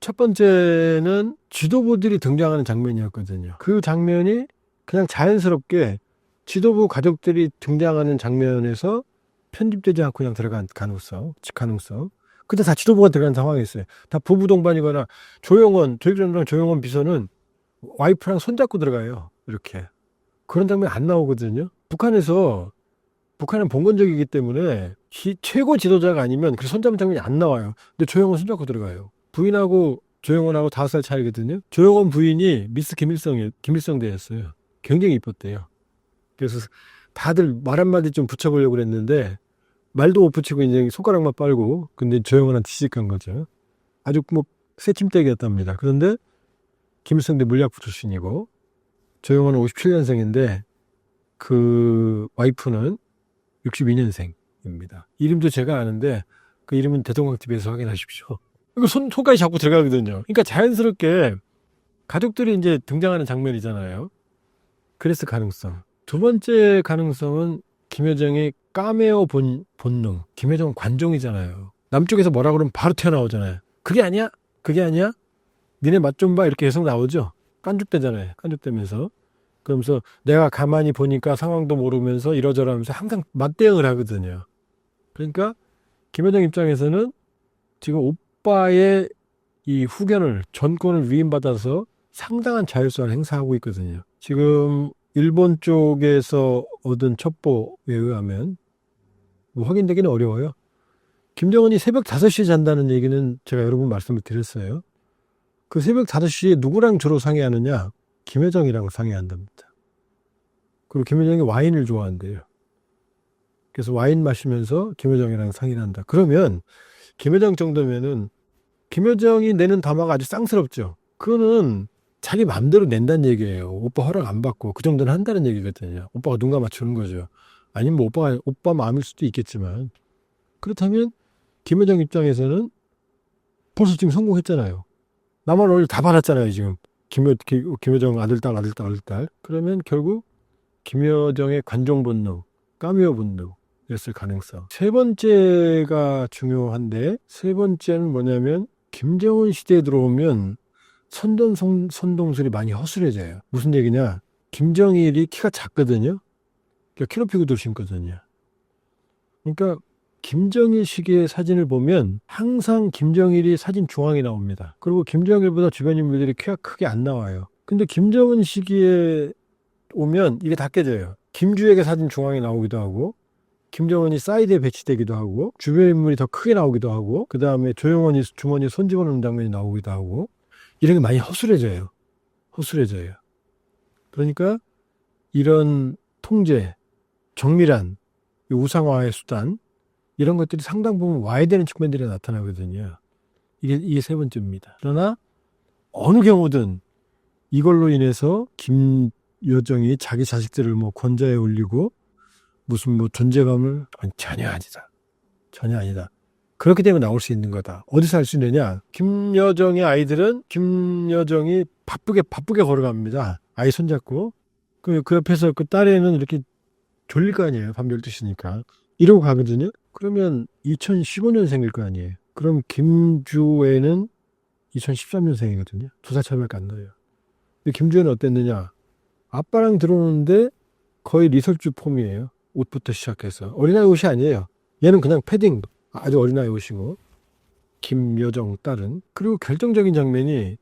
첫 번째는 지도부들이 등장하는 장면이었거든요. 그 장면이 그냥 자연스럽게 지도부 가족들이 등장하는 장면에서 편집되지 않고 그냥 들어간 가능성. 근데 다 지도부가 들어간 상황이었어요. 다 부부 동반이거나 조익전이랑 조용원 비서는 와이프랑 손잡고 들어가요. 이렇게. 그런 장면 안 나오거든요. 북한은 봉건적이기 때문에 최고 지도자가 아니면 그 손잡은 장면이 안 나와요. 근데 조용원 손잡고 들어가요. 부인하고 조용원하고 5살 차이거든요. 조용원 부인이 미스 김일성대였어요. 굉장히 이뻤대요. 그래서 다들 말 한마디 좀 붙여보려고 그랬는데 말도 못 붙이고 이제 손가락만 빨고 근데 조용원한테 취직한 거죠. 아주 뭐 새침대기였답니다. 그런데 김일성대 물리학부 출신이고 조용원은 57년생인데 그 와이프는 62년생입니다. 이름도 제가 아는데 그 이름은 대동강TV에서 확인하십시오. 이거 손까지 잡고 들어가거든요. 그러니까 자연스럽게 가족들이 이제 등장하는 장면이잖아요. 그랬을 가능성. 두 번째 가능성은 김여정의 까메오 본능. 김여정은 관종이잖아요. 남쪽에서 뭐라 그러면 바로 튀어나오잖아요. 그게 아니야? 니네 맛 좀 봐. 이렇게 계속 나오죠. 깐죽대잖아요. 깐죽대면서. 그러면서 내가 가만히 보니까 상황도 모르면서 이러저러 하면서 항상 맞대응을 하거든요. 그러니까 김여정 입장에서는 지금 오빠의 이 후견을 전권을 위임받아서 상당한 자율성을 행사하고 있거든요. 지금 일본 쪽에서 얻은 첩보에 의하면 뭐 확인되기는 어려워요. 김정은이 새벽 5시에 잔다는 얘기는 제가 여러 번 말씀을 드렸어요. 그 새벽 5시에 누구랑 주로 상의하느냐? 김여정이랑 상의한답니다. 그리고 김여정이 와인을 좋아한대요. 그래서 와인 마시면서 김여정이랑 상의를 한다. 그러면 김여정 정도면은 김여정이 내는 담화가 아주 쌍스럽죠. 그거는 자기 마음대로 낸다는 얘기예요. 오빠 허락 안 받고 그 정도는 한다는 얘기거든요. 오빠가 눈 감아주는 거죠. 아니면 뭐 오빠 마음일 수도 있겠지만 그렇다면 김여정 입장에서는 벌써 지금 성공했잖아요. 나만 오늘 다 받았잖아요. 지금 김여정 아들딸. 그러면 결국 김여정의 관종 본능, 까미오 본능이었을 가능성. 세 번째가 중요한데 세 번째는 뭐냐면 김정은 시대에 들어오면 선동술이 많이 허술해져요. 무슨 얘기냐? 김정일이 키가 작거든요. 그러니까 키 높이 구두 신거든요. 그러니까 김정일 시기의 사진을 보면 항상 김정일이 사진 중앙에 나옵니다. 그리고 김정일보다 주변 인물들이 키가 크게 안 나와요. 근데 김정은 시기에 오면 이게 다 깨져요. 김주혁의 사진 중앙에 나오기도 하고 김정은이 사이드에 배치되기도 하고 주변 인물이 더 크게 나오기도 하고 그 다음에 조용원이 주머니에 손 집어넣는 장면이 나오기도 하고 이런 게 많이 허술해져요. 그러니까 이런 통제, 정밀한 우상화의 수단 이런 것들이 상당 부분 와야 되는 측면들이 나타나거든요. 이게 세 번째입니다. 그러나 어느 경우든 이걸로 인해서 김여정이 자기 자식들을 뭐 권좌에 올리고 무슨 뭐 존재감을 전혀 아니다. 그렇게 되면 나올 수 있는 거다. 어디서 할 수 있느냐? 김여정의 아이들은 김여정이 바쁘게 걸어갑니다. 아이 손잡고 그 옆에서 그 딸애는 이렇게 졸릴 거 아니에요. 밤 12시니까. 이러고 가거든요. 그러면 2015년생일 거 아니에요. 그럼 김주애는 2013년생이거든요. 2살 차이밖에 안 나요. 근데 김주애는 어땠느냐? 아빠랑 들어오는데 거의 리설주 폼이에요. 옷부터 시작해서. 어린아이 옷이 아니에요. 얘는 그냥 패딩. 아주 어린아이 옷이고. 김여정 딸은. 그리고 결정적인 장면이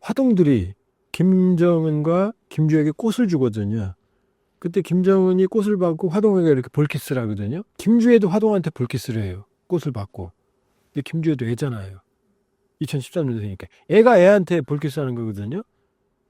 화동들이 김정은과 김주애에게 꽃을 주거든요. 그때 김정은이 꽃을 받고 화동에게 이렇게 볼키스를 하거든요. 김주애도 화동한테 볼키스를 해요. 꽃을 받고. 근데 김주애도 애잖아요. 2013년생이니까. 애가 애한테 볼키스하는 거거든요.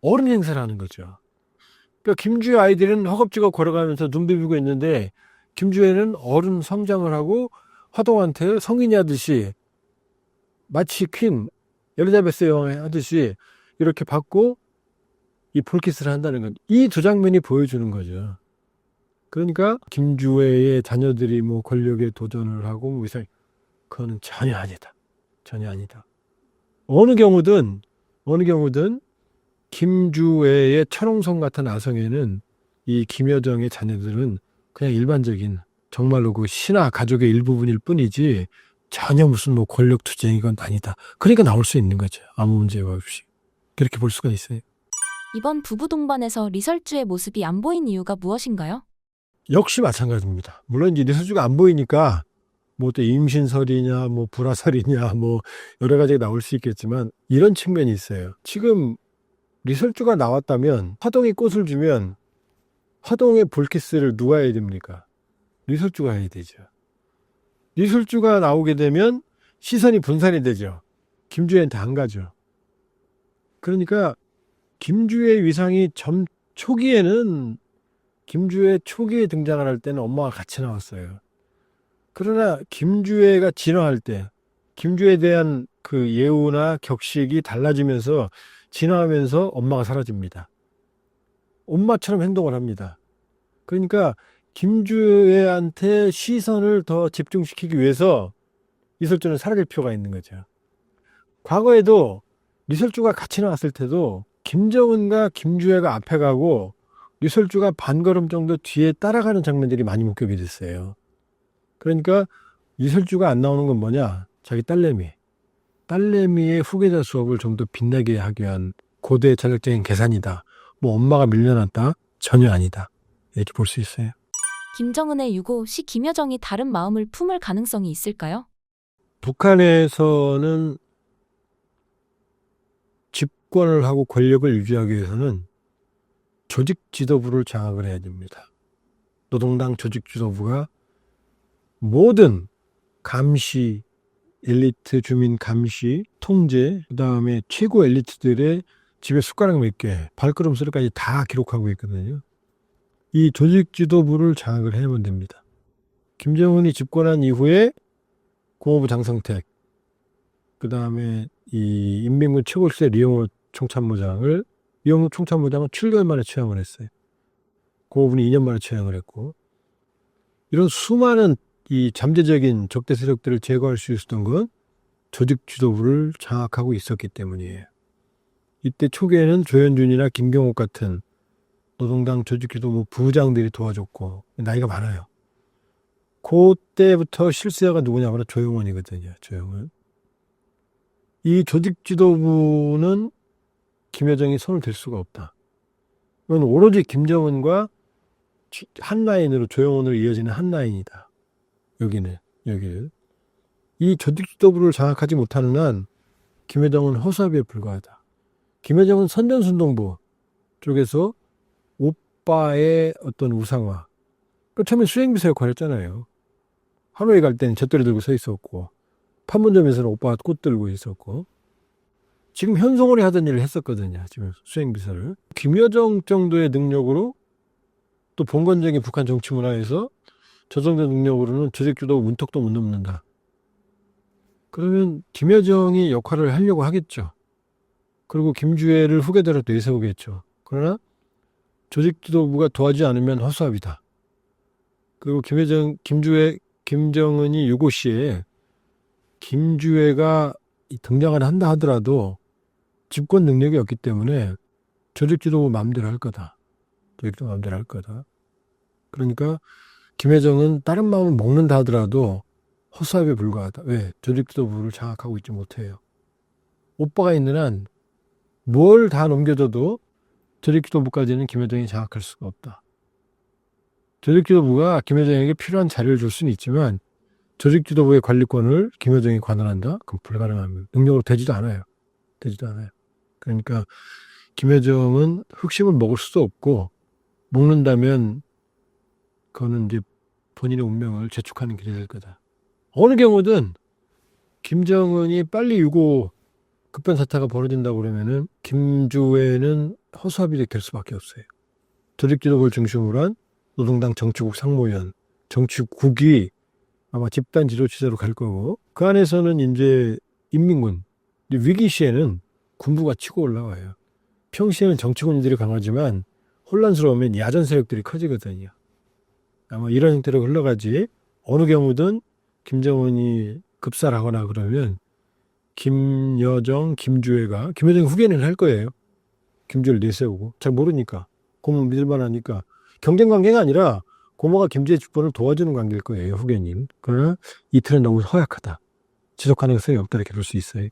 어른 행사를 하는 거죠. 그러니까 김주애 아이들은 허겁지겁 걸어가면서 눈 비비고 있는데 김주애는 어른 성장을 하고 화동한테 성인이 하듯이 마치 퀸, 엘리자베스 여왕 하듯이 이렇게 받고 이 볼키스를 한다는 건 이 두 장면이 보여주는 거죠. 그러니까 김주애의 자녀들이 뭐 권력에 도전을 하고 뭐 이상 그거는 전혀 아니다. 어느 경우든 김주애의 철옹성 같은 아성에는 이 김여정의 자녀들은 그냥 일반적인 정말로 그 신하 가족의 일부분일 뿐이지 전혀 무슨 뭐 권력 투쟁 이건 아니다. 그러니까 나올 수 있는 거죠. 아무 문제가 없이. 그렇게 볼 수가 있어요. 이번 부부 동반에서 리설주의 모습이 안 보인 이유가 무엇인가요? 역시 마찬가지입니다. 물론 이제 리설주가 안 보이니까 뭐 또 임신설이냐 뭐 불화설이냐 뭐 여러 가지가 나올 수 있겠지만 이런 측면이 있어요. 지금 리설주가 나왔다면 화동이 꽃을 주면 화동의 볼키스를 누가 해야 됩니까? 리설주가 해야 되죠. 리설주가 나오게 되면 시선이 분산이 되죠. 김주혜한테 안 가죠. 그러니까 김주혜 위상이 초기에는 김주혜 초기에 등장을 할 때는 엄마가 같이 나왔어요. 그러나 김주혜가 진화할 때 김주혜에 대한 그 예우나 격식이 달라지면서 진화하면서 엄마가 사라집니다. 엄마처럼 행동을 합니다. 그러니까 김주혜한테 시선을 더 집중시키기 위해서 리설주는 사라질 필요가 있는 거죠. 과거에도 리설주가 같이 나왔을 때도 김정은과 김주혜가 앞에 가고 리설주가 반걸음 정도 뒤에 따라가는 장면들이 많이 목격이 됐어요. 그러니까 리설주가 안 나오는 건 뭐냐? 자기 딸내미의 후계자 수업을 좀 더 빛나게 하기 위한 고도의 전략적인 계산이다. 뭐 엄마가 밀려났다? 전혀 아니다. 이렇게 볼 수 있어요. 김정은의 유고 시 김여정이 다른 마음을 품을 가능성이 있을까요? 북한에서는 집권을 하고 권력을 유지하기 위해서는 조직 지도부를 장악을 해야 됩니다. 노동당 조직 지도부가 모든 감시, 엘리트 주민 감시, 통제, 그 다음에 최고 엘리트들의 집에 숟가락 몇 개, 발걸음 소리까지 다 기록하고 있거든요. 이 조직 지도부를 장악을 해야만 됩니다. 김정은이 집권한 이후에 국무부 장성택, 그 다음에 이 인민군 최고수의 리용호 총참모장은 7개월 만에 취임을 했어요. 고모부는 2년 만에 취임을 했고, 이런 수많은 이 잠재적인 적대 세력들을 제거할 수 있었던 건 조직 지도부를 장악하고 있었기 때문이에요. 이때 초기에는 조현준이나 김경옥 같은 노동당 조직 지도부 부장들이 도와줬고, 나이가 많아요. 그때부터 실세자가 누구냐면 조영원이거든요. 조영원. 이 조직 지도부는 김여정이 손을 댈 수가 없다. 이건 오로지 김정은과 한 라인으로 조영원으로 이어지는 한 라인이다. 여기는. 이 조직 지도부를 장악하지 못하는 한 김여정은 허수아비에 불과하다. 김여정은 선전순동부 쪽에서 오빠의 어떤 우상화. 처음에 수행비서 역할을 했잖아요. 하노이 갈 때는 잿더리 들고 서 있었고, 판문점에서는 오빠가 꽃 들고 있었고, 지금 현송월이 하던 일을 했었거든요. 지금 수행비서를. 김여정 정도의 능력으로 또 봉건적인 북한 정치 문화에서 저 정도 능력으로는 조직주도 문턱도 못 넘는다. 그러면 김여정이 역할을 하려고 하겠죠. 그리고 김주혜를 후계자로 내세우겠죠. 그러나 조직지도부가 도와주지 않으면 허수아비다. 그리고 김정은이 유고 시에 김주혜가 등장을 한다 하더라도 집권 능력이 없기 때문에 조직지도부 마음대로 할 거다. 조직지도부 마음대로 할 거다. 그러니까 김여정은 다른 마음을 먹는다 하더라도 허수아비에 불과하다. 왜? 조직지도부를 장악하고 있지 못해요. 오빠가 있는 한 뭘 다 넘겨줘도 조직지도부까지는 김여정이 장악할 수가 없다. 조직지도부가 김여정에게 필요한 자료를 줄 수는 있지만 조직지도부의 관리권을 김여정이 관할한다? 그럼 불가능합니다. 능력으로 되지도 않아요. 그러니까 김여정은 흑심을 먹을 수도 없고 먹는다면 그거는 이제 본인의 운명을 재촉하는 길이 될 거다. 어느 경우든 김정은이 빨리 유고 급변 사태가 벌어진다고 그러면은 김주혜는 허수아비가 될 수밖에 없어요. 조직지도부를 중심으로 한 노동당 정치국 상무위원, 정치국이 아마 집단 지도 체제로 갈 거고, 그 안에서는 이제 인민군, 위기 시에는 군부가 치고 올라와요. 평시에는 정치군들이 강하지만 혼란스러우면 야전 세력들이 커지거든요. 아마 이런 형태로 흘러가지, 어느 경우든 김정은이 급살하거나 그러면 김여정, 김주혜가, 김여정 후계는 할 거예요. 김주혜를 내세우고. 잘 모르니까. 고모 믿을만 하니까. 경쟁 관계가 아니라 고모가 김주혜 집권을 도와주는 관계일 거예요, 후계님. 그러나 이 틀은 너무 허약하다. 지속 가능성이 없다 이렇게 볼 수 있어요.